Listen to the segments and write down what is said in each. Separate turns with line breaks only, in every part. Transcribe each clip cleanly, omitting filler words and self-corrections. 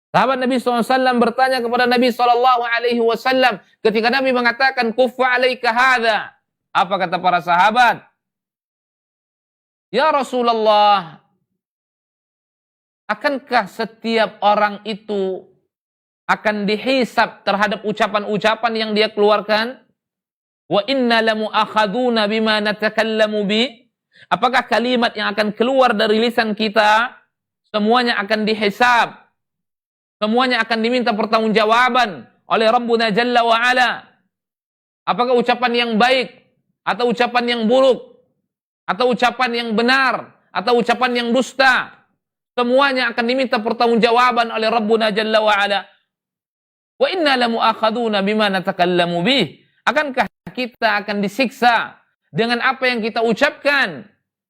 Sahabat Nabi SAW bertanya kepada Nabi SAW ketika Nabi mengatakan kuffa alaika hadza. Apa kata para sahabat? Ya Rasulullah, akankah setiap orang itu akan dihisab terhadap ucapan-ucapan yang dia keluarkan? Wa inna lamu'akhaduna bima natakallamu bi. Apakah kalimat yang akan keluar dari lisan kita semuanya akan dihisab? Semuanya akan diminta pertanggungjawaban oleh Rabbuna Jalla wa Ala. Apakah ucapan yang baik atau ucapan yang buruk atau ucapan yang benar atau ucapan yang dusta, semuanya akan diminta pertanggungjawaban oleh Rabbuna Jalla wa Ala. Wa inna lamu'akhaduna bima natakallamu bih. Akankah kita akan disiksa dengan apa yang kita ucapkan?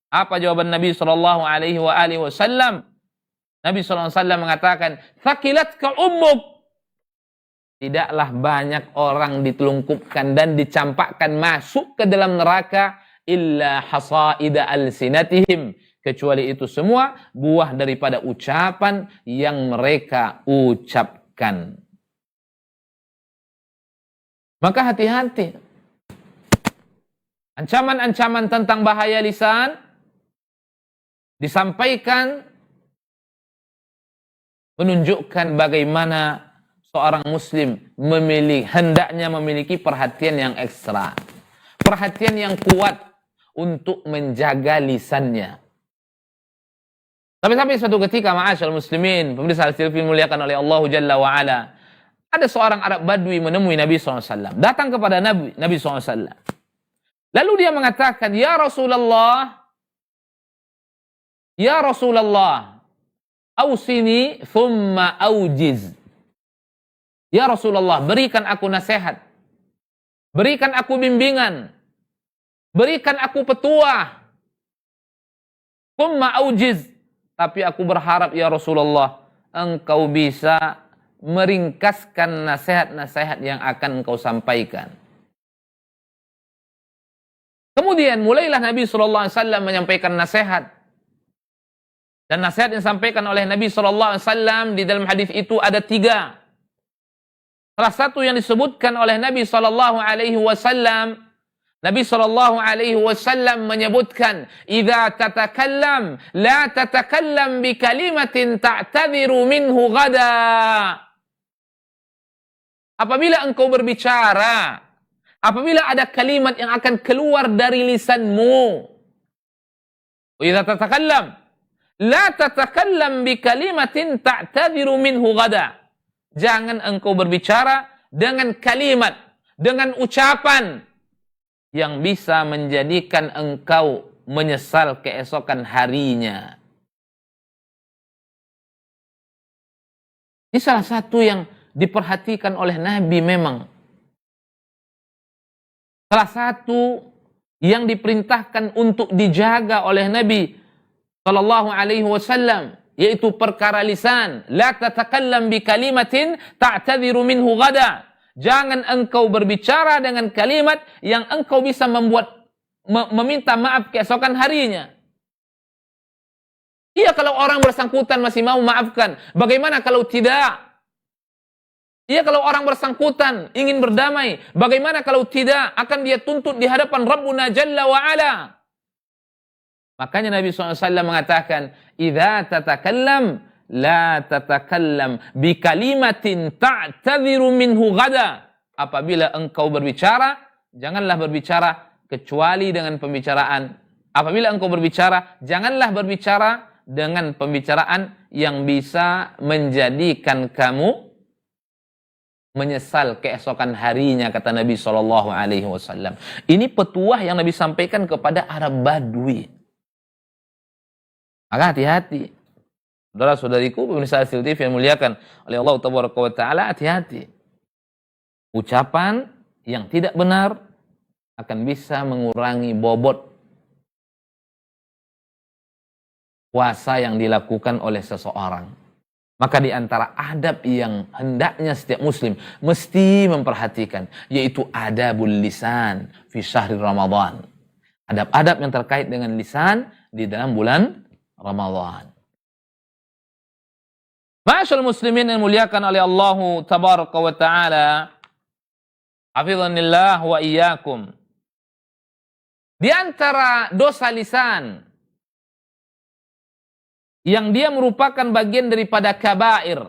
Apa jawaban Nabi sallallahu alaihi wasallam? Nabi sallallahu alaihi wasallam mengatakan, "Thaqilatka ummuk." Tidaklah banyak orang ditelungkupkan dan dicampakkan masuk ke dalam neraka illa hasaida alsinatihim, kecuali itu semua buah daripada ucapan yang mereka ucapkan. Maka hati-hati. Ancaman-ancaman tentang bahaya lisan disampaikan menunjukkan bagaimana seorang muslim hendaknya memiliki perhatian yang ekstra. Perhatian yang kuat untuk menjaga lisannya. Tapi suatu ketika, ma'asyal muslimin, pemirsa al-TV muliakan oleh Allah Jalla wa Ala, ada seorang Arab Badui menemui Nabi SAW. Datang kepada Nabi SAW. Lalu dia mengatakan, Ya Rasulullah, ausini thumma aujiz. Ya Rasulullah, berikan aku nasihat. Berikan aku bimbingan. Berikan aku petuah. Thumma aujiz. Tapi aku berharap ya Rasulullah, engkau bisa meringkaskan nasihat-nasihat yang akan engkau sampaikan. Kemudian mulailah Nabi SAW menyampaikan nasihat. Dan nasihat yang disampaikan oleh Nabi SAW di dalam hadis itu ada 3. Salah satu yang disebutkan oleh Nabi SAW, Nabi SAW menyebutkan, "Idza tatakallam, la tatakallam bi kalimatin ta'tadhiru minhu ghada." Apabila engkau berbicara, apabila ada kalimat yang akan keluar dari lisanmu, idza tatakallam la tatakallam bi kalimatin ta'tadhiru minhu ghada. Jangan engkau berbicara dengan kalimat, dengan ucapan yang bisa menjadikan engkau menyesal keesokan harinya. Ini salah satu yang diperhatikan oleh Nabi memang. Salah satu yang diperintahkan untuk dijaga oleh Nabi sallallahu alaihi wasallam, yaitu perkara lisan. La tatakallam bi kalimatin ta'tadhiru minhu ghada. Jangan engkau berbicara dengan kalimat yang engkau bisa meminta maaf keesokan harinya. Iya, kalau orang bersangkutan masih mau maafkan. Bagaimana kalau tidak? Iya, kalau orang bersangkutan ingin berdamai. Bagaimana kalau tidak? Akan dia tuntut di hadapan Rabbuna Jalla wa Ala. Makanya Nabi SAW mengatakan, "Idza tatakallam, la tatakallam bi kalimatin ta'tadhiru minhu ghada." Apabila engkau berbicara, janganlah berbicara kecuali dengan pembicaraan. Apabila engkau berbicara, janganlah berbicara dengan pembicaraan yang bisa menjadikan kamu menyesal keesokan harinya, kata Nabi SAW. Ini petuah yang Nabi sampaikan kepada Arab Badui. Maka hati-hati. Saudara-saudariku, pemirsa TV yang muliakan oleh Allah Tabaraka wa Ta'ala, hati-hati. Ucapan yang tidak benar akan bisa mengurangi bobot puasa yang dilakukan oleh seseorang. Maka di antara adab yang hendaknya setiap muslim mesti memperhatikan, yaitu adabul lisan fi syahri Ramadan. Adab-adab yang terkait dengan lisan di dalam bulan Ramadan. Ma'asyiral muslimin yang muliakan oleh Allah tabaraka wa ta'ala, hafizanillah wa iyyakum. Di antara dosa lisan yang dia merupakan bagian daripada kabair,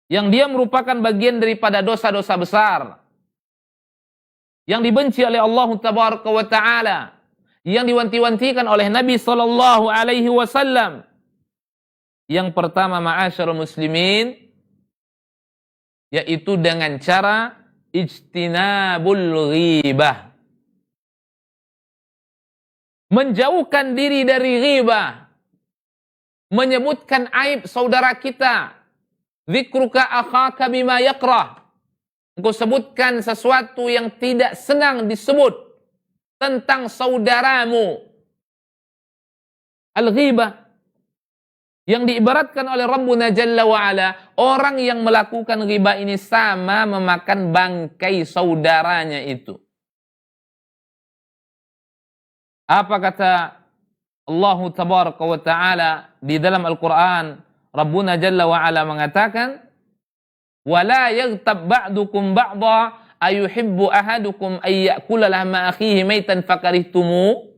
yang dia merupakan bagian daripada dosa-dosa besar, yang dibenci oleh Allah tabaraka wa ta'ala, yang diwanti-wantikan oleh Nabi sallallahu alaihi wasallam. Yang pertama, ma'asyiral muslimin, yaitu dengan cara ijtinabul ghibah. Menjauhkan diri dari ghibah. Menyebutkan aib saudara kita. Dzikruka akhaka bima yakrah. Engkau sebutkan sesuatu yang tidak senang disebut tentang saudaramu. Al-ghibah yang diibaratkan oleh Rabbuna Jalla wa'ala, orang yang melakukan ghibah ini sama memakan bangkai saudaranya itu. Apa kata Allah tabaraka wa ta'ala di dalam Al-Quran? Rabbuna Jalla wa'ala mengatakan, وَلَا يَغْتَبْ بَعْدُكُمْ بَعْضًا ayuhibbu ahadukum ayyakula lahma akhihi maitan fakarihtumu.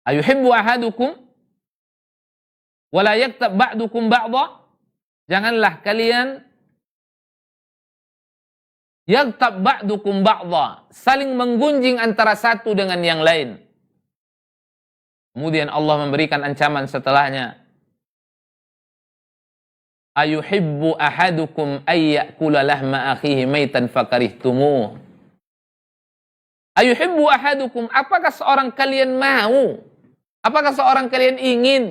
Ayuhibbu ahadukum wala yaktab ba'dukum ba'dha. Janganlah kalian yaktab ba'dukum ba'dha, saling menggunjing antara satu dengan yang lain. Kemudian Allah memberikan ancaman setelahnya. Ayuhibbu ahadukum ayyakula lahma akhihi maitan fakarihtumu. Ayuhibbu ahadukum, apakah seorang kalian mau? Apakah seorang kalian ingin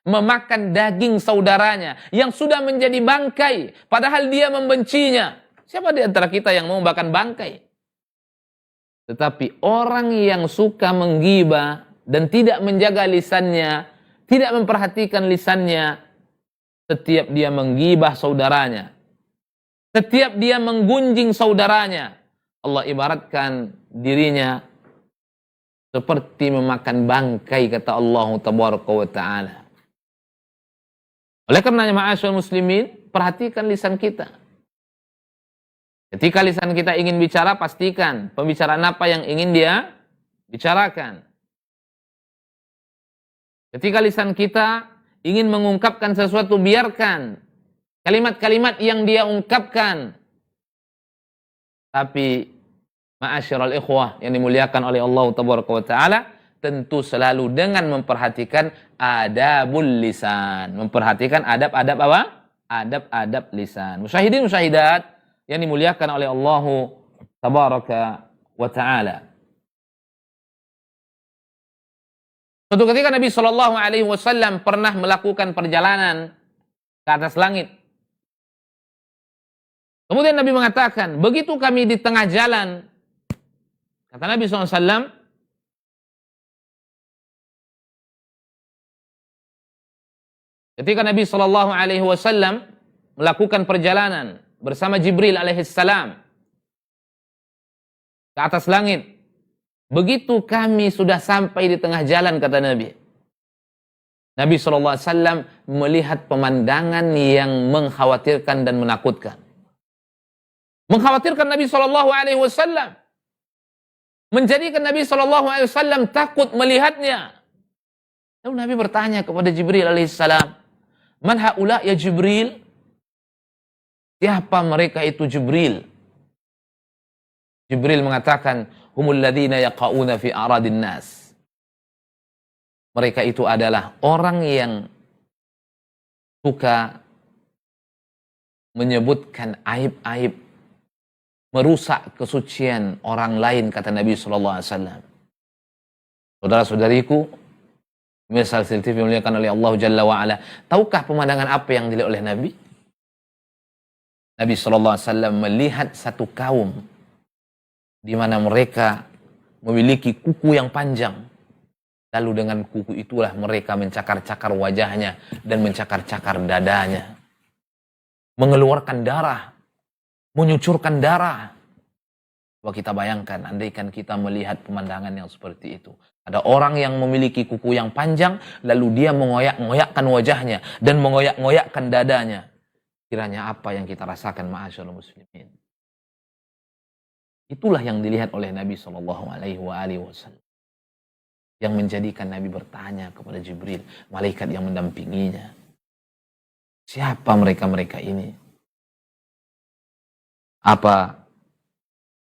memakan daging saudaranya yang sudah menjadi bangkai padahal dia membencinya? Siapa di antara kita yang mau makan bangkai? Tetapi orang yang suka menggibah dan tidak menjaga lisannya, tidak memperhatikan lisannya, setiap dia menggibah saudaranya, setiap dia menggunjing saudaranya, Allah ibaratkan dirinya seperti memakan bangkai, kata Allah tabaraka wa ta'ala. Oleh karenanya, ma'asyiral muslimin, perhatikan lisan kita. Ketika lisan kita ingin bicara, pastikan pembicaraan apa yang ingin dia bicarakan. Ketika lisan kita ingin mengungkapkan sesuatu, biarkan kalimat-kalimat yang dia ungkapkan. Tapi ma'asyiral ikhwah yang dimuliakan oleh Allah tabaraka wa ta'ala, tentu selalu dengan memperhatikan adabul lisan. Memperhatikan adab-adab apa? Adab-adab lisan. Musyahidin musyahidat yang dimuliakan oleh Allah tabaraka wa ta'ala. Suatu ketika Nabi SAW pernah melakukan perjalanan ke atas langit. Kemudian Nabi mengatakan, begitu kami di tengah jalan, kata Nabi SAW, ketika Nabi SAW melakukan perjalanan bersama Jibril alaihissalam ke atas langit, begitu kami sudah sampai di tengah jalan, kata Nabi, Nabi SAW melihat pemandangan yang mengkhawatirkan dan menakutkan. Mengkhawatirkan Nabi SAW, menjadikan Nabi SAW takut melihatnya. Lalu Nabi bertanya kepada Jibril alaihissalam, man haula ya Jibril? Siapa mereka itu Jibril? Jibril mengatakan, humul ladzina yaqauna fi a'radin nas. Mereka itu adalah orang yang suka menyebutkan aib-aib, merusak kesucian orang lain, kata Nabi SAW. Saudara-saudariku, misal TV dimuliakan oleh Allah Jalla wa'ala, tahukah pemandangan apa yang dilihat oleh Nabi? Nabi SAW melihat satu kaum di mana mereka memiliki kuku yang panjang. Lalu dengan kuku itulah mereka mencakar-cakar wajahnya dan mencakar-cakar dadanya. Mengeluarkan darah, menyucurkan darah. Coba kita bayangkan, andaikan kita melihat pemandangan yang seperti itu. Ada orang yang memiliki kuku yang panjang, lalu dia mengoyak-ngoyakkan wajahnya dan mengoyak-ngoyakkan dadanya. Kiranya apa yang kita rasakan, ma'asyarul muslimin. Itulah yang dilihat oleh Nabi SAW. Yang menjadikan Nabi bertanya kepada Jibril, malaikat yang mendampinginya. Siapa mereka-mereka ini? Apa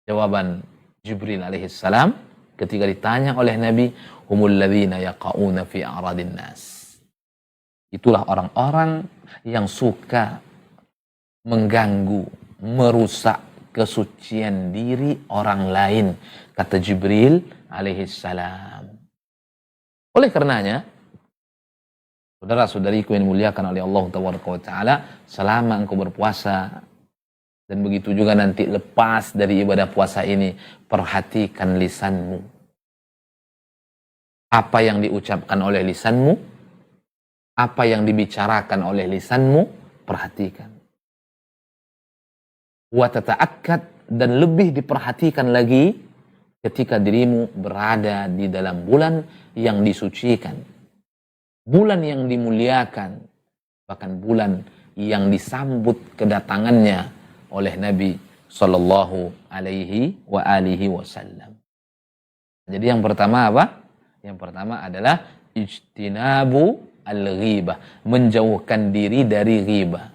jawaban Jibril alaihissalam ketika ditanya oleh Nabi, humul ladzina yaqauna fi a'radin nas. Itulah orang-orang yang suka mengganggu, merusak kesucian diri orang lain, kata Jibril alaihissalam. Oleh karenanya, saudara-saudariku yang dimuliakan oleh Allah Taala, selama engkau berpuasa, dan begitu juga nanti lepas dari ibadah puasa ini, perhatikan lisanmu. Apa yang diucapkan oleh lisanmu, apa yang dibicarakan oleh lisanmu, perhatikan. Wa tata'akkad, dan lebih diperhatikan lagi ketika dirimu berada di dalam bulan yang disucikan. Bulan yang dimuliakan, bahkan bulan yang disambut kedatangannya oleh Nabi Sallallahu Alaihi Wasallam. Jadi yang pertama apa? Yang pertama adalah ijtinabu al-ghibah, menjauhkan diri dari ghibah,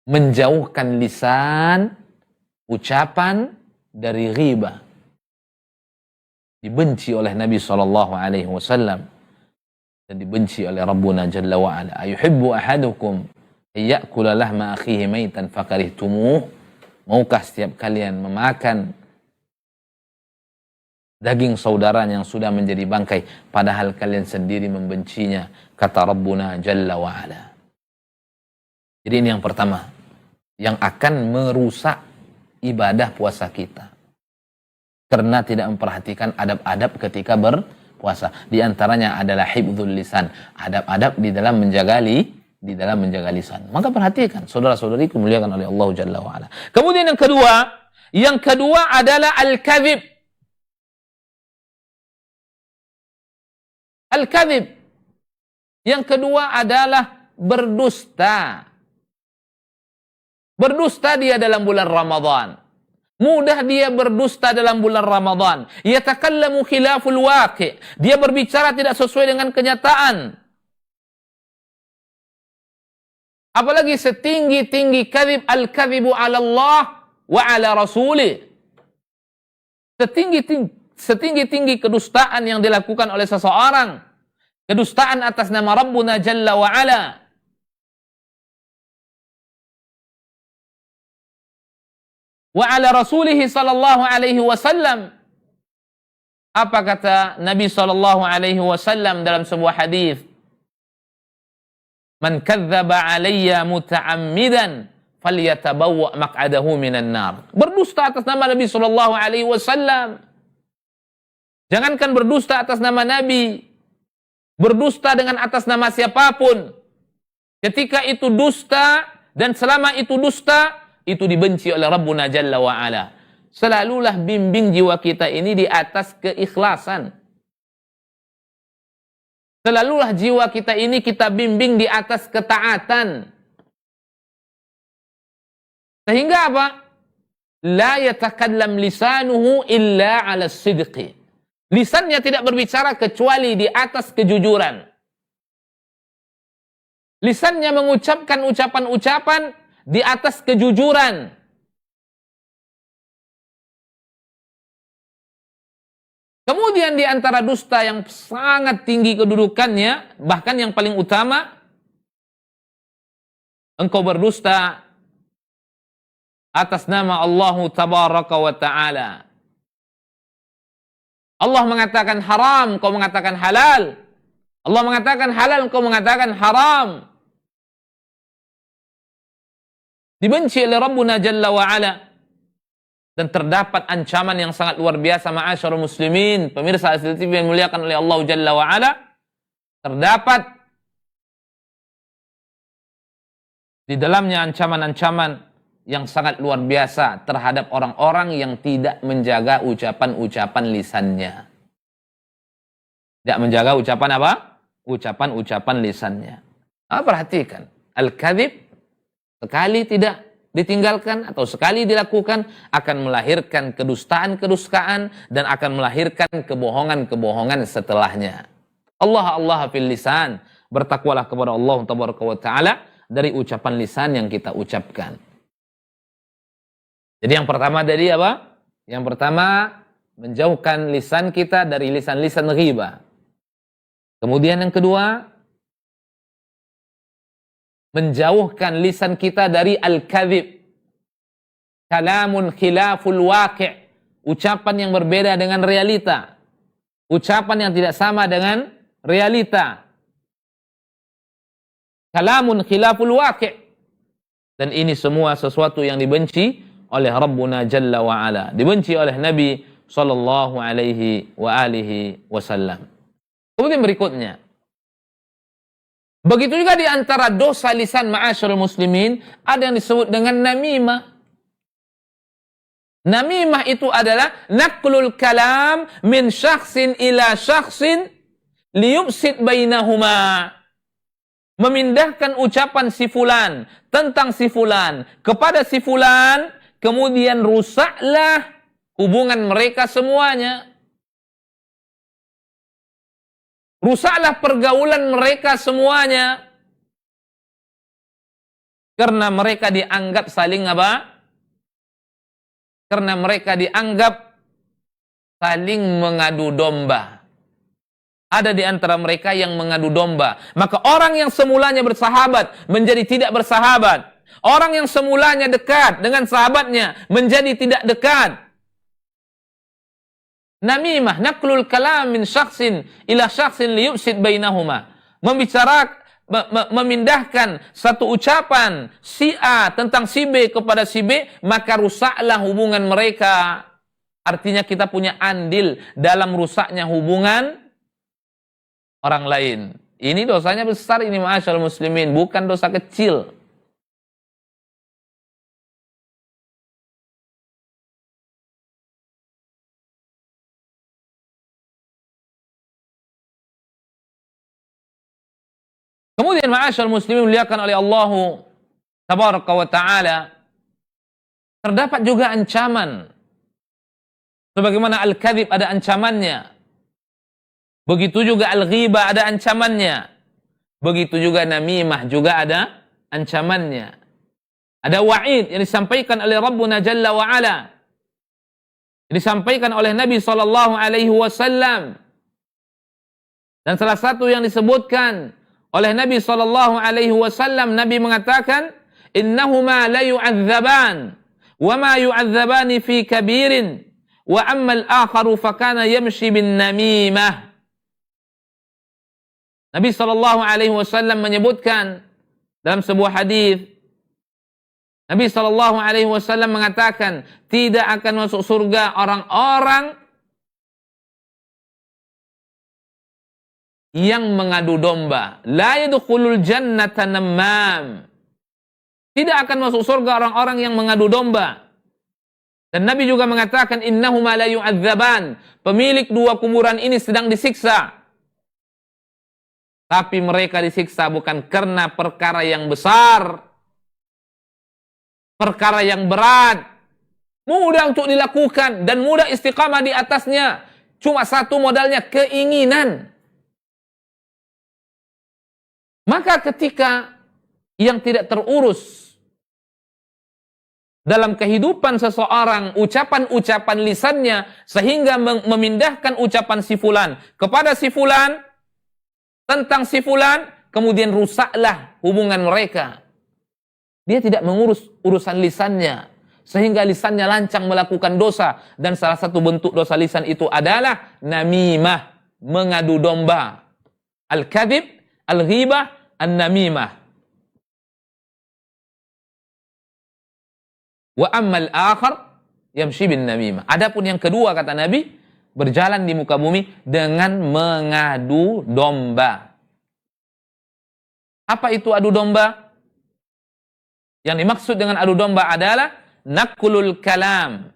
menjauhkan lisan, ucapan dari ghibah. Dibenci oleh Nabi Sallallahu Alaihi Wasallam dan dibenci oleh Rabbuna Jalla wa Ala. Ayuhibbu ahadukum ya'kula lahma akhihi maitan fakarihtumuh. Maukah setiap kalian memakan daging saudaranya yang sudah menjadi bangkai padahal kalian sendiri membencinya, kata Rabbuna Jalla wa Ala. Jadi ini yang pertama yang akan merusak ibadah puasa kita karena tidak memperhatikan adab-adab ketika berpuasa. Di antaranya adalah hifdzul lisan, adab-adab di dalam menjaga lisan. Maka perhatikan, saudara-saudariku muliakan oleh Allah Jalla wa Ala. Kemudian yang kedua adalah al-kadzib. Al-kadzib. Yang kedua adalah berdusta. Berdusta dia dalam bulan Ramadan. Mudah dia berdusta dalam bulan Ramadan. Yatakallamu khilaful waqi'. Dia berbicara tidak sesuai dengan kenyataan. Apalagi setinggi-tinggi kadzib, al-kadzibu 'ala Allah wa 'ala rasulih. Setinggi-tinggi kedustaan yang dilakukan oleh seseorang. Kedustaan atas nama Rabbuna Jalla wa Ala. Wa 'ala rasulih sallallahu alaihi wasallam. Apa kata Nabi sallallahu alaihi wasallam dalam sebuah hadis? Man kadzdzaba alayya muta'ammidan falyatabawwa maq'adahu minan nar. Berdusta atas nama Nabi sallallahu alaihi wasallam. Jangankan berdusta atas nama Nabi, berdusta dengan atas nama siapapun. Ketika itu dusta dan selama itu dusta, itu dibenci oleh Rabbuna Jalla wa Ala. Selalulah bimbing jiwa kita ini di atas keikhlasan. Selalulah jiwa kita ini kita bimbing di atas ketaatan. Sehingga apa? La yatakallam lisanuhu illa 'ala sidqi. Lisannya tidak berbicara kecuali di atas kejujuran. Lisannya mengucapkan ucapan-ucapan di atas kejujuran. Kemudian di antara dusta yang sangat tinggi kedudukannya, bahkan yang paling utama, engkau berdusta atas nama Allah Tabaraka wa Ta'ala. Allah mengatakan haram, kau mengatakan halal. Allah mengatakan halal, kau mengatakan haram. Dibenci oleh Rabbuna Jalla wa Ala. Dan terdapat ancaman yang sangat luar biasa, ma'asyarul muslimin, pemirsa Asli TV yang muliakan oleh Allah Jalla wa Ala. Terdapat di dalamnya ancaman-ancaman yang sangat luar biasa terhadap orang-orang yang tidak menjaga ucapan-ucapan lisannya. Tidak menjaga ucapan apa? Ucapan-ucapan lisannya. Perhatikan, al-kadzib sekali tidak ditinggalkan atau sekali dilakukan akan melahirkan kedustaan-kedustaan dan akan melahirkan kebohongan-kebohongan setelahnya. Allah fil lisan, bertakwalah kepada Allah tabaraka wa taala dari ucapan lisan yang kita ucapkan. Jadi yang pertama dari apa? Yang pertama, menjauhkan lisan kita dari lisan-lisan ghibah. Kemudian yang kedua, menjauhkan lisan kita dari al-kadzib. Kalamun khilaful waqi', ucapan yang berbeda dengan realita. Ucapan yang tidak sama dengan realita. Kalamun khilaful waqi'. Dan ini semua sesuatu yang dibenci oleh Rabbuna Jalla wa Ala. Dibenci oleh Nabi sallallahu alaihi wa alihi wasallam. Kemudian berikutnya, begitu juga di antara dosa lisan ma'asyarul muslimin, ada yang disebut dengan namimah. Namimah itu adalah naqlul kalam min syakhsin ila syakhsin liyufsid bainahuma. Memindahkan ucapan si fulan tentang si fulan kepada si fulan, kemudian rusaklah hubungan mereka semuanya. Rusaklah pergaulan mereka semuanya. Karena mereka dianggap saling apa? Karena mereka dianggap saling mengadu domba. Ada di antara mereka yang mengadu domba. Maka orang yang semulanya bersahabat menjadi tidak bersahabat. Orang yang semulanya dekat dengan sahabatnya menjadi tidak dekat. Namimah, naqlul kalam min syakhsin ila syakhsin liyufsid bainahuma. Memindahkan satu ucapan si A tentang si B kepada si B, maka rusaklah hubungan mereka. Artinya kita punya andil dalam rusaknya hubungan orang lain. Ini dosanya besar ini ma'asyarul muslimin, bukan dosa kecil. Kemudian ma'asyarul muslimin muliakan oleh Allah tabaraka wa ta'ala, terdapat juga ancaman. Sebagaimana al-kadzib ada ancamannya. Begitu juga al-ghibah ada ancamannya. Begitu juga namimah juga ada ancamannya. Ada wa'id yang disampaikan oleh Rabbuna Jalla wa Ala. Yang disampaikan oleh Nabi sallallahu alaihi wasallam. Dan salah satu yang disebutkan oleh Nabi sallallahu alaihi wasallam, Nabi mengatakan, "Innahuma la yu'adzaban wa ma yu'adzabani fi kabirin wa amma al-akharu fa kana yamshi bin namimah." Nabi sallallahu alaihi wasallam menyebutkan dalam sebuah hadis, Nabi sallallahu alaihi wasallam mengatakan, tidak akan masuk surga orang-orang yang mengadu domba. La yadkhulul jannata namam. Tidak akan masuk surga orang-orang yang mengadu domba. Dan Nabi juga mengatakan, innahuma la yu'adzaban. Pemilik dua kuburan ini sedang disiksa. Tapi mereka disiksa bukan karena perkara yang besar, perkara yang berat, mudah untuk dilakukan dan mudah istiqamah di atasnya. Cuma satu modalnya, keinginan. Maka ketika yang tidak terurus dalam kehidupan seseorang, ucapan-ucapan lisannya, sehingga memindahkan ucapan si fulan kepada si fulan, tentang si fulan, kemudian rusaklah hubungan mereka. Dia tidak mengurus urusan lisannya, sehingga lisannya lancang melakukan dosa. Dan salah satu bentuk dosa lisan itu adalah namimah, mengadu domba. Al-kadzib, al-ghibah, an-namimah. Wa ammal akhar yamshi bin namimah. Adapun yang kedua, kata Nabi, berjalan di muka bumi dengan mengadu domba. Apa itu adu domba? Yang dimaksud dengan adu domba adalah nakulul kalam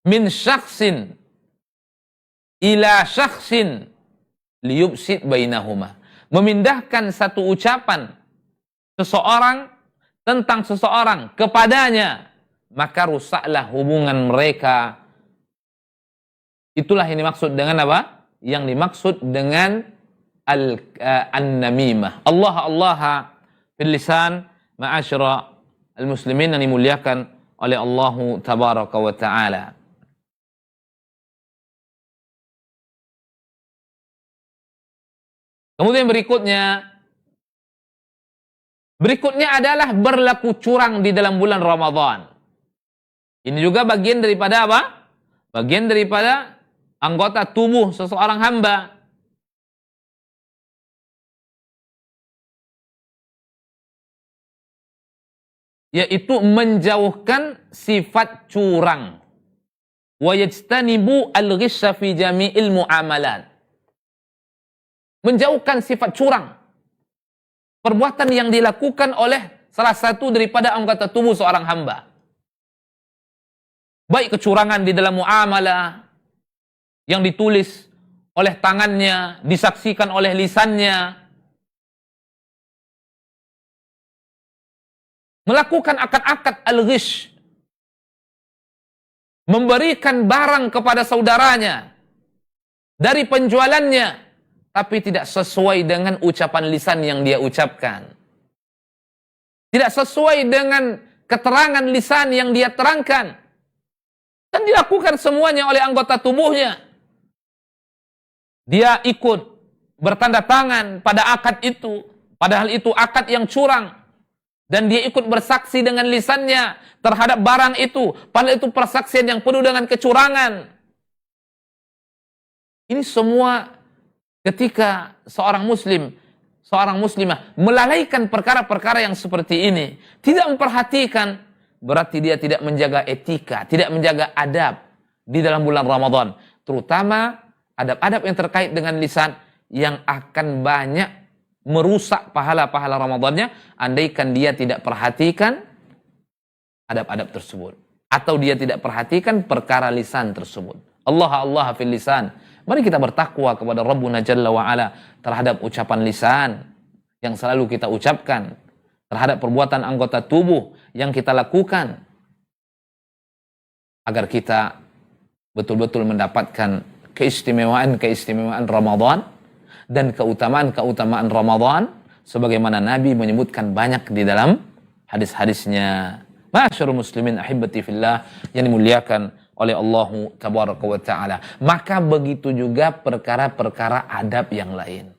min syakhsin ila syakhsin liyubsid bainahuma. Memindahkan satu ucapan seseorang tentang seseorang kepadanya, maka rusaklah hubungan mereka. Itulah yang dimaksud dengan apa? Yang dimaksud dengan an-namimah. Allah fil lisan, ma'asyara al-muslimin yang dimuliakan oleh Allah tabaraka wa ta'ala. Kemudian berikutnya adalah berlaku curang di dalam bulan Ramadan. Ini juga bagian daripada apa? Bagian daripada anggota tubuh seseorang hamba. Yaitu menjauhkan sifat curang. Wa yajtanibu al-ghisya fi jami'il mu'amalat. Menjauhkan sifat curang. Perbuatan yang dilakukan oleh salah satu daripada anggota tubuh seorang hamba. Baik kecurangan di dalam muamalah yang ditulis oleh tangannya, disaksikan oleh lisannya. Melakukan akad-akad al-ghish. Memberikan barang kepada saudaranya dari penjualannya, tapi tidak sesuai dengan ucapan lisan yang dia ucapkan. Tidak sesuai dengan keterangan lisan yang dia terangkan. Dan dilakukan semuanya oleh anggota tubuhnya. Dia ikut bertanda tangan pada akad itu, padahal itu akad yang curang. Dan dia ikut bersaksi dengan lisannya terhadap barang itu, padahal itu persaksian yang penuh dengan kecurangan. Ini semua ketika seorang muslim, seorang muslimah melalaikan perkara-perkara yang seperti ini, tidak memperhatikan, berarti dia tidak menjaga etika, tidak menjaga adab di dalam bulan Ramadan. Terutama adab-adab yang terkait dengan lisan yang akan banyak merusak pahala-pahala Ramadannya andaikan dia tidak perhatikan adab-adab tersebut. Atau dia tidak perhatikan perkara lisan tersebut. Allah fil lisan. Mari kita bertakwa kepada Rabbuna Jalla wa'ala terhadap ucapan lisan yang selalu kita ucapkan, terhadap perbuatan anggota tubuh yang kita lakukan, agar kita betul-betul mendapatkan keistimewaan Ramadan dan keutamaan Ramadan sebagaimana Nabi menyebutkan banyak di dalam hadis-hadisnya. Ma'asyarul muslimin ahibbati fillah yang dimuliakan oleh Allah tabaraka wa ta'ala. Maka begitu juga perkara-perkara adab yang lain.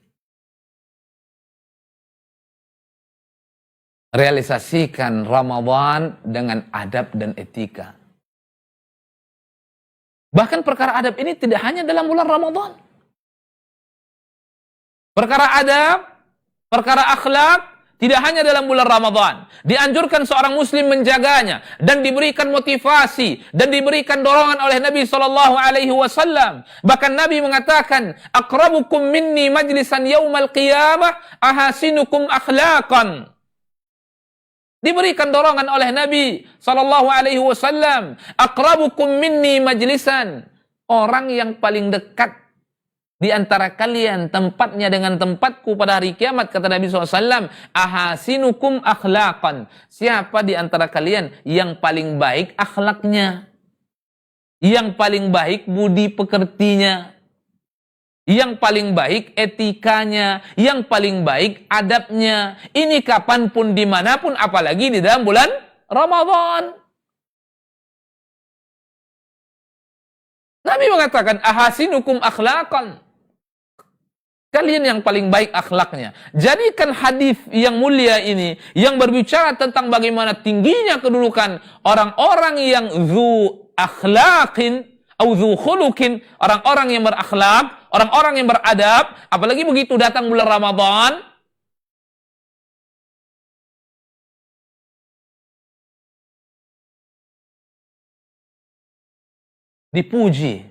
Realisasikan Ramadan dengan adab dan etika. Bahkan perkara adab ini tidak hanya dalam bulan Ramadan. Perkara adab, perkara akhlak, tidak hanya dalam bulan Ramadan. Dianjurkan seorang muslim menjaganya dan diberikan motivasi dan diberikan dorongan oleh Nabi SAW. Bahkan Nabi mengatakan, "Aqrabukum minni majlisan yaumal qiyamah ahasinukum akhlaqan." Diberikan dorongan oleh Nabi SAW. Aqrabukum minni majlisan. Orang yang paling dekat di antara kalian tempatnya dengan tempatku pada hari kiamat, kata Nabi SAW, ahasinukum akhlaqan. Siapa di antara kalian yang paling baik akhlaknya? Yang paling baik budi pekertinya? Yang paling baik etikanya? Yang paling baik adabnya? Ini kapanpun, dimanapun, apalagi di dalam bulan Ramadan. Nabi mengatakan, ahasinukum akhlaqan. Kalian yang paling baik akhlaknya. Jadikan hadis yang mulia ini yang berbicara tentang bagaimana tingginya kedudukan orang-orang yang zu akhlaqin atau zu khuluqin, orang-orang yang berakhlak, orang-orang yang beradab, apalagi begitu datang bulan Ramadan, dipuji,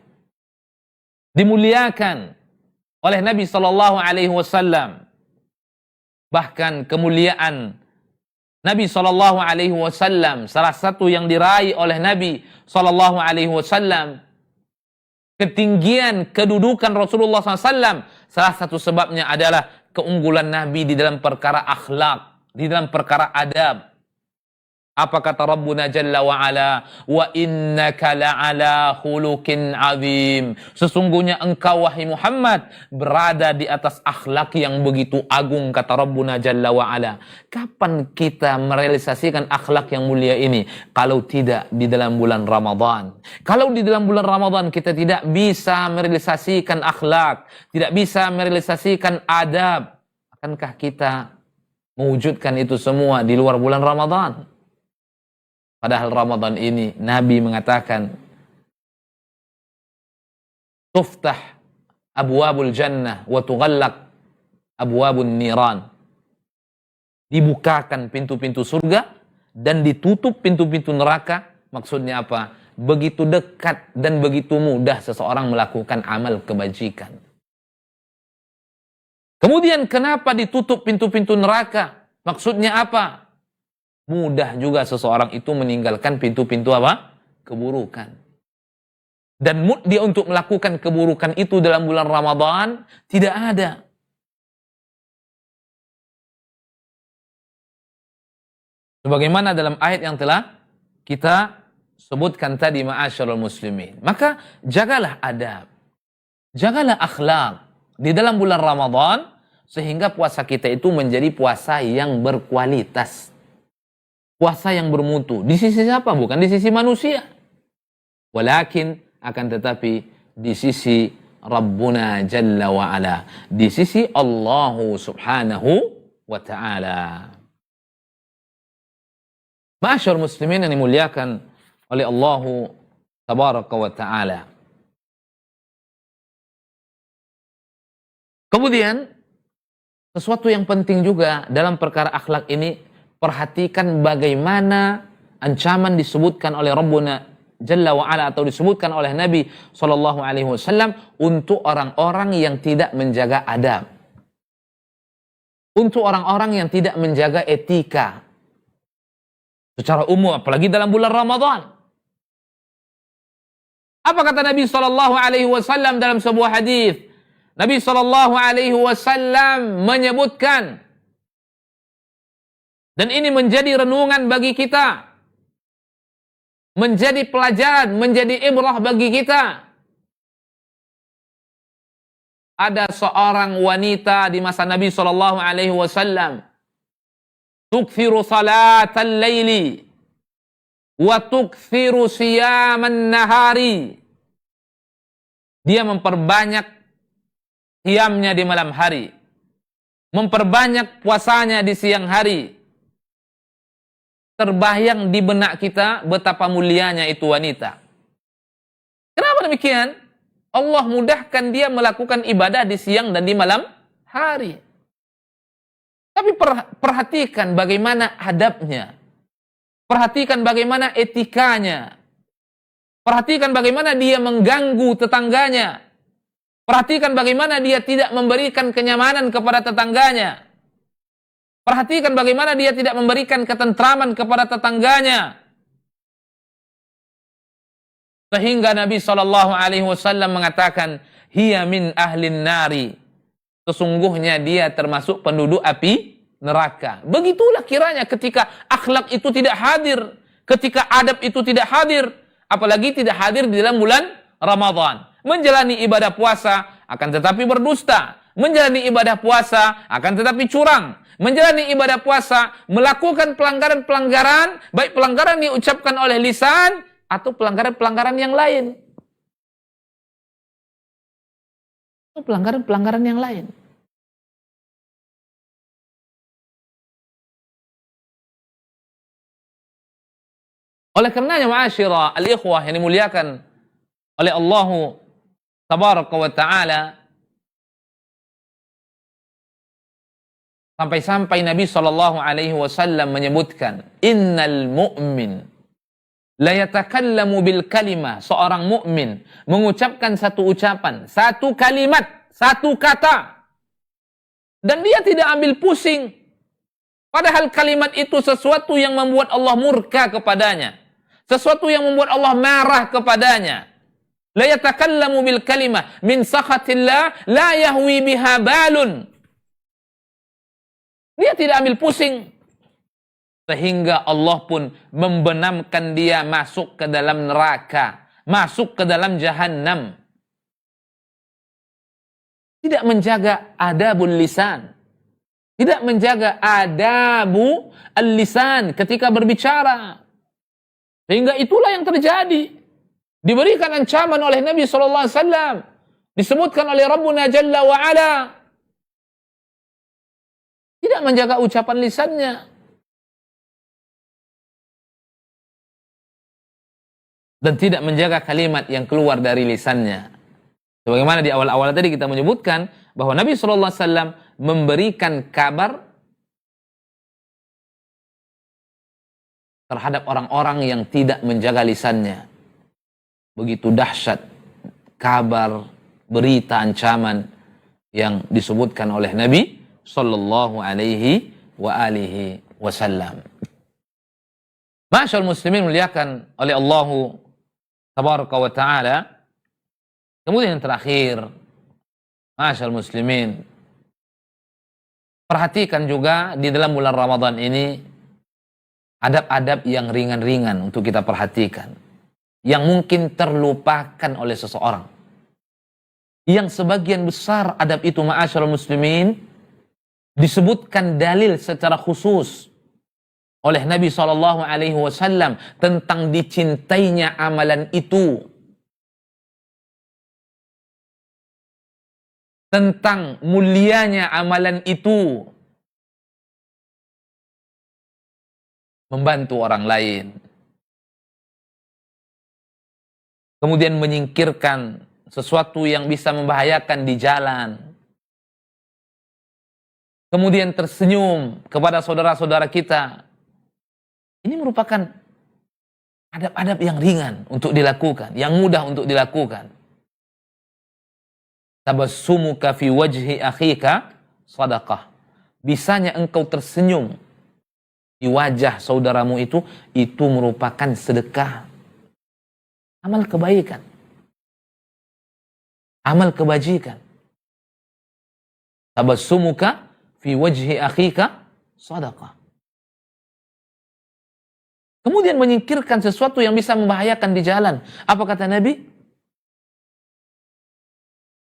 dimuliakan oleh Nabi SAW. Bahkan kemuliaan Nabi Shallallahu Alaihi Wasallam, salah satu yang diraih oleh Nabi Shallallahu Alaihi Wasallam, ketinggian kedudukan Rasulullah SAW, salah satu sebabnya adalah keunggulan Nabi di dalam perkara akhlak, di dalam perkara adab. Apa kata Rabbuna Jalla wa Ala? Wa innaka la'ala khuluqin azim. Sesungguhnya engkau wahai Muhammad berada di atas akhlak yang begitu agung, kata Rabbuna Jalla wa Ala. Kapan kita merealisasikan akhlak yang mulia ini? Kalau tidak di dalam bulan Ramadan. Kalau di dalam bulan Ramadan kita tidak bisa merealisasikan akhlak, tidak bisa merealisasikan adab, akankah kita mewujudkan itu semua di luar bulan Ramadan? Padahal Ramadan ini Nabi mengatakan tuftah abwabul jannah wa tughallaq abwabun niran. Dibukakan pintu-pintu surga dan ditutup pintu-pintu neraka. Maksudnya apa? Begitu dekat dan begitu mudah seseorang melakukan amal kebajikan. Kemudian kenapa ditutup pintu-pintu neraka? Maksudnya apa? Mudah juga seseorang itu meninggalkan pintu-pintu apa? Keburukan. Dan mood dia untuk melakukan keburukan itu dalam bulan Ramadan tidak ada. Sebagaimana dalam ayat yang telah kita sebutkan tadi, ma'asyarul muslimin. Maka jagalah adab, jagalah akhlak di dalam bulan Ramadan sehingga puasa kita itu menjadi puasa yang berkualitas. Puasa yang bermutu. Di sisi siapa? Bukan di sisi manusia. Walakin akan tetapi di sisi Rabbuna Jalla wa Ala. Di sisi Allah Subhanahu wa Ta'ala. Ma'asyar muslimin yang dimuliakan oleh Allah Tabaraka wa Ta'ala. Kemudian, sesuatu yang penting juga dalam perkara akhlak ini, perhatikan bagaimana ancaman disebutkan oleh Rabbuna Jalla wa Ala atau disebutkan oleh Nabi Sallallahu Alaihi Wasallam untuk orang-orang yang tidak menjaga adab, untuk orang-orang yang tidak menjaga etika secara umum, apalagi dalam bulan Ramadan. Apa kata Nabi Sallallahu Alaihi Wasallam dalam sebuah hadis? Nabi Sallallahu Alaihi Wasallam menyebutkan, dan ini menjadi renungan bagi kita, menjadi pelajaran, menjadi ibrah bagi kita. Ada seorang wanita di masa Nabi Shallallahu Alaihi Wasallam, tukthiru salatal laili, wa tukthiru siyaman nahari. Dia memperbanyak qiyamnya di malam hari, memperbanyak puasanya di siang hari. Terbayang di benak kita betapa mulianya itu wanita. Kenapa demikian? Allah mudahkan dia melakukan ibadah di siang dan di malam hari. Tapi perhatikan bagaimana adabnya. Perhatikan bagaimana etikanya. Perhatikan bagaimana dia mengganggu tetangganya. Perhatikan bagaimana dia tidak memberikan kenyamanan kepada tetangganya. Perhatikan bagaimana dia tidak memberikan ketentraman kepada tetangganya. Sehingga Nabi Shallallahu Alaihi Wasallam mengatakan, hiya min ahlin nari. Sesungguhnya dia termasuk penduduk api neraka. Begitulah kiranya ketika akhlak itu tidak hadir, ketika adab itu tidak hadir, apalagi tidak hadir di dalam bulan Ramadan. Menjalani ibadah puasa akan tetapi berdusta. Menjalani ibadah puasa akan tetapi curang. Menjalani ibadah puasa, melakukan pelanggaran-pelanggaran, baik pelanggaran yang diucapkan oleh lisan, atau pelanggaran-pelanggaran yang lain. Pelanggaran-pelanggaran yang lain. Oleh karenanya, ma'asyira al-ikhwah yang dimuliakan oleh Allah Tabaraka wa Ta'ala, sampai-sampai Nabi Shallallahu Alaihi Wasallam menyebutkan, innal mu'min la yatakallamu bil kalimah. Seorang mukmin mengucapkan satu ucapan, satu kalimat, satu kata, dan dia tidak ambil pusing Padahal kalimat itu sesuatu yang membuat Allah murka kepadanya. Sesuatu yang membuat Allah marah kepadanya. La yatakallamu bil kalimah min sakhatillah la yahwi biha balun. Dia tidak ambil pusing. Sehingga Allah pun membenamkan dia masuk ke dalam neraka. Masuk ke dalam jahannam. Tidak menjaga adabul lisan. Tidak menjaga adabu al-lisan ketika berbicara. Sehingga itulah yang terjadi. Diberikan ancaman oleh Nabi SAW. Disebutkan oleh Rabbuna Jalla wa'ala. Tidak menjaga ucapan lisannya. Dan tidak menjaga kalimat yang keluar dari lisannya. Sebagaimana di awal-awal tadi kita menyebutkan bahwa Nabi SAW memberikan kabar terhadap orang-orang yang tidak menjaga lisannya. Begitu dahsyat kabar, berita, ancaman yang disebutkan oleh Nabi sallallahu alaihi wa alihi wasallam. Ma'asyarul muslimin muliakan oleh Allah tabaraka wa ta'ala. Kemudian yang terakhir, ma'asyarul muslimin, perhatikan juga di dalam bulan Ramadan ini adab-adab yang ringan-ringan untuk kita perhatikan. Yang mungkin terlupakan oleh seseorang. Yang sebagian besar adab itu ma'asyarul muslimin disebutkan dalil secara khusus oleh Nabi SAW tentang dicintainya amalan itu. Tentang mulianya amalan itu. Membantu orang lain. Kemudian menyingkirkan sesuatu yang bisa membahayakan di jalan. Kemudian tersenyum kepada saudara-saudara kita. Ini merupakan adab-adab yang ringan untuk dilakukan, yang mudah untuk dilakukan. Tabassumuka fi wajhi akhika sadaqah. Bisanya engkau tersenyum di wajah saudaramu itu merupakan sedekah. Amal kebaikan. Amal kebajikan. Tabassumuka fi wajhi akhika sadaqah. Kemudian menyingkirkan sesuatu yang bisa membahayakan di jalan. Apa kata Nabi?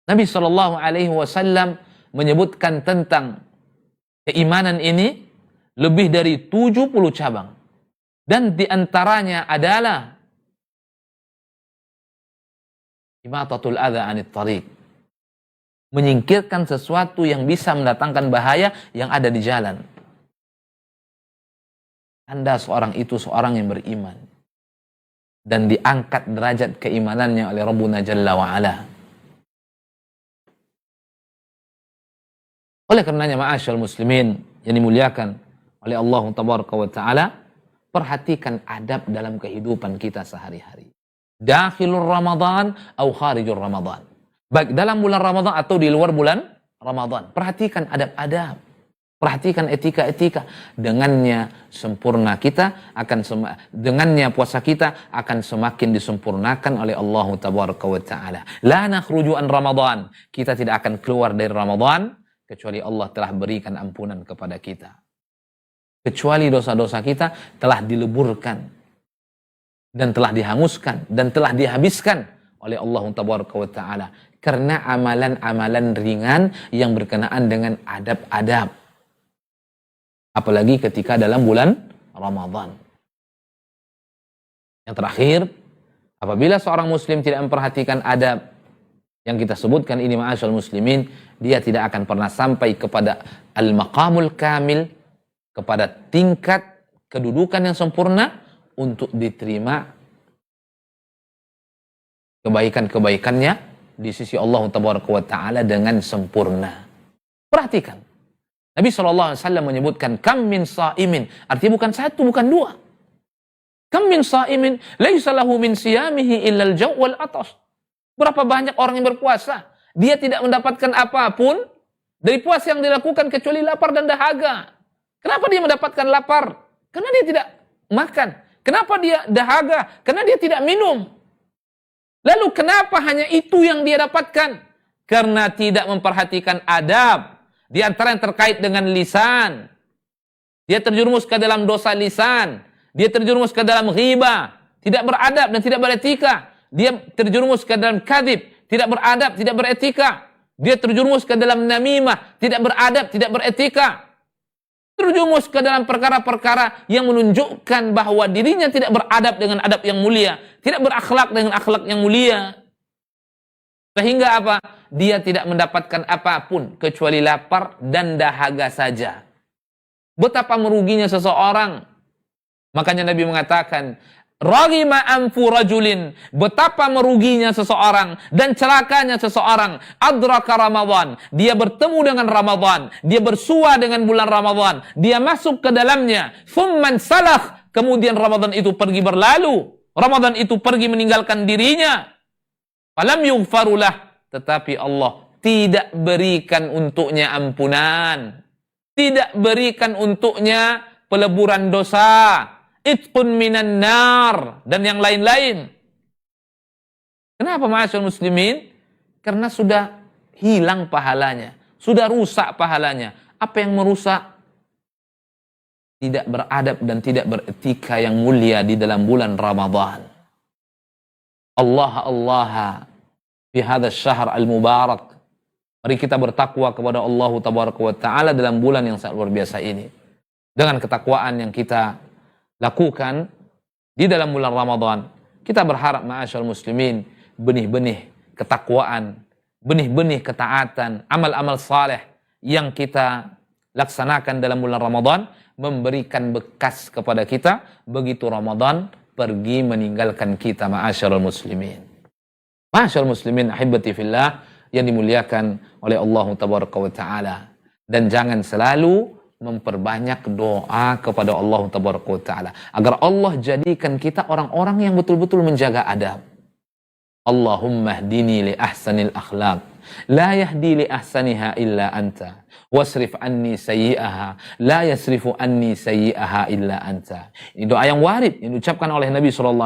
Nabi SAW menyebutkan tentang keimanan ini lebih dari 70 cabang. Dan diantaranya adalah imatatul adha anit tariq. Menyingkirkan sesuatu yang bisa mendatangkan bahaya yang ada di jalan. Anda seorang yang beriman. Dan diangkat derajat keimanannya oleh Rabbuna Jalla wa'ala. Oleh karenanya ma'asyarul muslimin yang dimuliakan oleh Allah tabaraka wa ta'ala, perhatikan adab dalam kehidupan kita sehari-hari. Dakhilur Ramadan atau kharijur Ramadan. Baik dalam bulan Ramadan atau di luar bulan Ramadan. Perhatikan adab-adab. Perhatikan etika-etika. Dengannya sempurna kita dengannya puasa kita akan semakin disempurnakan oleh Allah tabaraka wa ta'ala. La nakhruju an Ramadan. Kita tidak akan keluar dari Ramadan kecuali Allah telah berikan ampunan kepada kita. Kecuali dosa-dosa kita telah dileburkan dan telah dihanguskan dan telah dihabiskan oleh Allah tabaraka wa ta'ala. Karena amalan-amalan ringan yang berkenaan dengan adab-adab. Apalagi ketika dalam bulan Ramadan. Yang terakhir, apabila seorang muslim tidak memperhatikan adab yang kita sebutkan ini ma'asyarul muslimin, dia tidak akan pernah sampai kepada al-maqamul kamil, kepada tingkat kedudukan yang sempurna untuk diterima kebaikan-kebaikannya di sisi Allah tabaraka wa ta'ala dengan sempurna. Perhatikan. Nabi SAW menyebutkan kam min sa'imin. Artinya bukan satu, bukan dua. Kam min sa'imin laisa lahu min siyamihi illa al-jaw' wal atash. Berapa banyak orang yang berpuasa, dia tidak mendapatkan apapun dari puasa yang dilakukan kecuali lapar dan dahaga. Kenapa dia mendapatkan lapar? Karena dia tidak makan. Kenapa dia dahaga? Karena dia tidak minum. Lalu kenapa hanya itu yang dia dapatkan? Karena tidak memperhatikan adab. Di antara yang terkait dengan lisan. Dia terjerumus ke dalam dosa lisan. Dia terjerumus ke dalam ghibah. Tidak beradab dan tidak beretika. Dia terjerumus ke dalam kadhib. Tidak beradab, tidak beretika. Dia terjerumus ke dalam namimah. Tidak beradab, tidak beretika. Terjerumus ke dalam perkara-perkara yang menunjukkan bahwa dirinya tidak beradab dengan adab yang mulia. Tidak berakhlak dengan akhlak yang mulia. Sehingga apa? Dia tidak mendapatkan apapun kecuali lapar dan dahaga saja. Betapa meruginya seseorang. Makanya Nabi mengatakan, Raghima anfu rajulin, betapa meruginya seseorang dan celakanya seseorang. Adraka Ramadan, dia bertemu dengan Ramadan, dia bersua dengan bulan Ramadan, dia masuk ke dalamnya. Thumman salah, kemudian Ramadan itu pergi berlalu, Ramadan itu pergi meninggalkan dirinya. Falam yughfarulah, tetapi Allah tidak berikan untuknya ampunan, tidak berikan untuknya peleburan dosa. Itqun minan nar dan yang lain-lain. Kenapa ma'asyarul muslimin? Karena sudah hilang pahalanya, sudah rusak pahalanya. Apa yang merusak? Tidak beradab dan tidak beretika yang mulia di dalam bulan Ramadan. Allah fi hadzal syahr al-mubarak. Mari kita bertakwa kepada Allah tabaraka wa taala dalam bulan yang sangat luar biasa ini. Dengan ketakwaan yang kita lakukan di dalam bulan Ramadan, kita berharap ma'asyarul muslimin, benih-benih ketakwaan, benih-benih ketaatan, amal-amal saleh yang kita laksanakan dalam bulan Ramadan memberikan bekas kepada kita begitu Ramadan pergi meninggalkan kita, ma'asyarul muslimin. Ma'asyarul muslimin ahibati fillah yang dimuliakan oleh Allah tabaraka wa taala, dan jangan selalu memperbanyak doa kepada Allah tabaraka wa taala agar Allah jadikan kita orang-orang yang betul-betul menjaga adab. Allahumma hdini li ahsanil akhlaq, la yahdi li ahsaniha illa anta, wasrif anni sayyi'aha, la yasrifu anni sayyi'aha illa anta. Ini doa yang warid yang diucapkan oleh Nabi SAW.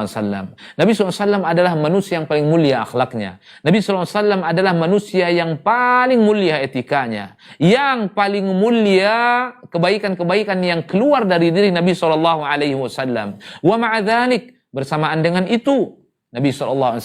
Nabi SAW adalah manusia yang paling mulia akhlaknya. Nabi SAW adalah manusia yang paling mulia etikanya, yang paling mulia kebaikan-kebaikan yang keluar dari diri Nabi SAW. Wa ma'adzalik, bersamaan dengan itu Nabi SAW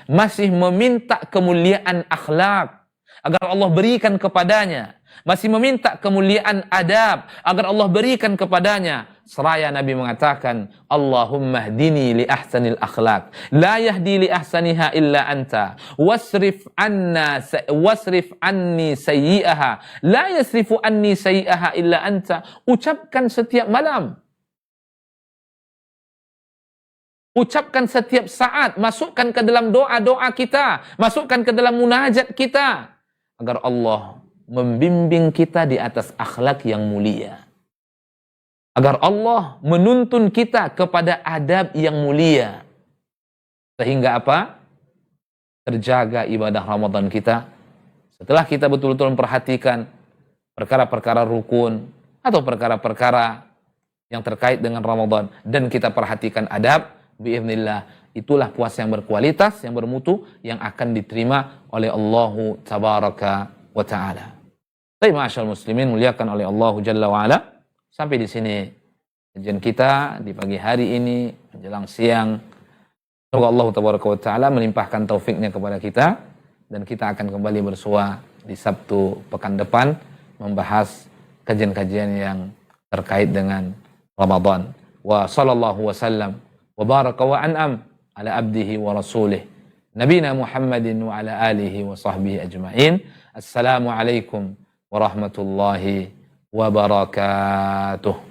masih meminta kemuliaan akhlak agar Allah berikan kepadanya, masih meminta kemuliaan adab agar Allah berikan kepadanya. Seraya Nabi mengatakan, Allahumma hdini li ahsanil akhlaq, la yahdi li ahsaniha illa anta, wasrif anni sayyi'aha, la yasrifu anni sayyi'aha illa anta. Ucapkan setiap malam, ucapkan setiap saat, masukkan ke dalam doa-doa kita, masukkan ke dalam munajat kita, agar Allah membimbing kita di atas akhlak yang mulia. Agar Allah menuntun kita kepada adab yang mulia. Sehingga apa? Terjaga ibadah Ramadan kita. Setelah kita betul-betul memperhatikan perkara-perkara rukun atau perkara-perkara yang terkait dengan Ramadan, dan kita perhatikan adab, biiznillah, itulah puasa yang berkualitas, yang bermutu, yang akan diterima oleh Allah tabaraka wa ta'ala. Baik, ma'asyarul muslimin, muliakan oleh Allah Jalla wa ala. Sampai di sini kajian kita di pagi hari ini menjelang siang. Semoga Allah tabaraka wa ta'ala melimpahkan taufiknya kepada kita, dan kita akan kembali bersua di Sabtu pekan depan membahas kajian-kajian yang terkait dengan Ramadan. Wa sallallahu wasallam wa baraka wa an'am ala abdihi wa rasulih nabina Muhammadin wa ala alihi wa sahbihi ajma'in. Assalamualaikum warahmatullahi wabarakatuh.